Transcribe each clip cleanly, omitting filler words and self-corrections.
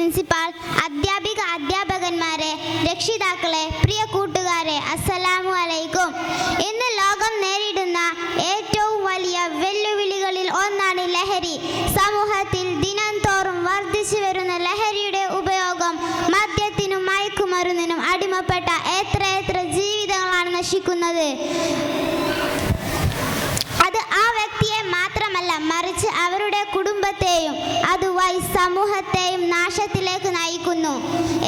Principal, അധ്യാപകന്മാരെ, രക്ഷിതാക്കളെ, പ്രിയ കൂട്ടുകാരെ, അസ്സലാമു അലൈക്കും. ഇന്ന് ലോകം നേരിടുന്ന ഏറ്റവും വലിയ വെല്ലുവിളികളിൽ ഒന്നാണ് ലഹരി. സമൂഹത്തിൽ ദിനംതോറും വർദ്ധിച്ചു വരുന്ന ലഹരിയുടെ ഉപയോഗം മദ്യത്തിനും മയക്കുമരുന്നിനും അടിമപ്പെട്ട എത്ര ജീവിതങ്ങളാണ് നശിക്കുന്നത്. അത് ആ വ്യക്തിയെ മാത്രമല്ല, മറിച്ച് അവരുടെ കുടുംബത്തെയും അതുവഴി സമൂഹത്തെയും നാശത്തിലേക്ക് നയിക്കുന്നു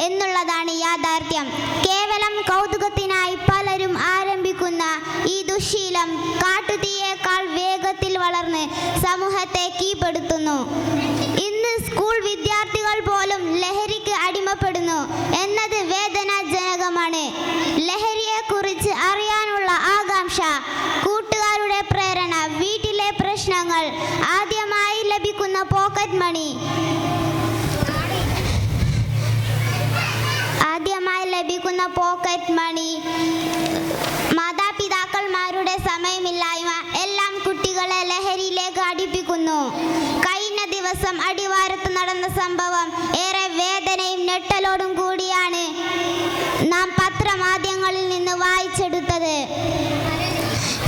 എന്നുള്ളതാണ് യാഥാർത്ഥ്യം. കേവലം കൗതുകത്തിനായി പലരും ആരംഭിക്കുന്ന ഈ ദുശ്ശീലം കാട്ടുതീയേക്കാൾ വേഗത്തിൽ വളർന്ന് സമൂഹത്തെ കീഴ്പ്പെടുത്തുന്നു. ഇന്ന് സ്കൂൾ വിദ്യാർത്ഥികൾ പോലും ലഹരിക്ക് അടിമപ്പെടുന്നു എന്നത് വേദനാജനകമാണ്. ലഹരിയെക്കുറിച്ച് അറിയാനുള്ള ആകാംക്ഷ, കൂട്ടുകാരുടെ പ്രേരണ, വീട്ടിലെ പ്രശ്നങ്ങൾ, ആദ്യമായി ലഭിക്കുന്ന പോക്കറ്റ് മണി, മാതാപിതാക്കന്മാരുടെ സമയമില്ലായ്മ എല്ലാം കുട്ടികളെ ലഹരിയിലേക്ക് അടുപ്പിക്കുന്നു. കഴിഞ്ഞ ദിവസം അടിവാരത്ത് നടന്ന സംഭവം ഏറെ വേദനയും ഞെട്ടലോടും കൂടിയാണ് നാം പത്രമാധ്യമങ്ങളിൽ നിന്ന് വായിച്ചെടുത്തത്.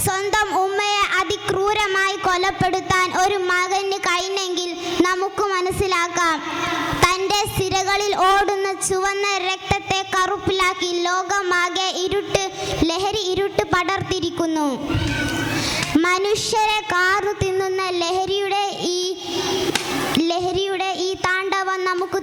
സ്വന്തം ഉമ്മയെ അതിക്രൂരമായി കൊലപ്പെടുത്താൻ ഒരു മകന് കഴിഞ്ഞെങ്കിൽ നമുക്ക് മനസ്സിലാക്കാം. തൻ്റെ സിരകളിൽ ഓടുന്ന ചുവന്ന രക്തത്തെ കറുപ്പിലാക്കി ലോകമാകെ ലഹരി ഇരുട്ട് പടർത്തിരിക്കുന്നു. മനുഷ്യരെ കാർന്നു തിന്നുന്ന ലഹരിയുടെ ഈ താണ്ഡവം നമുക്ക്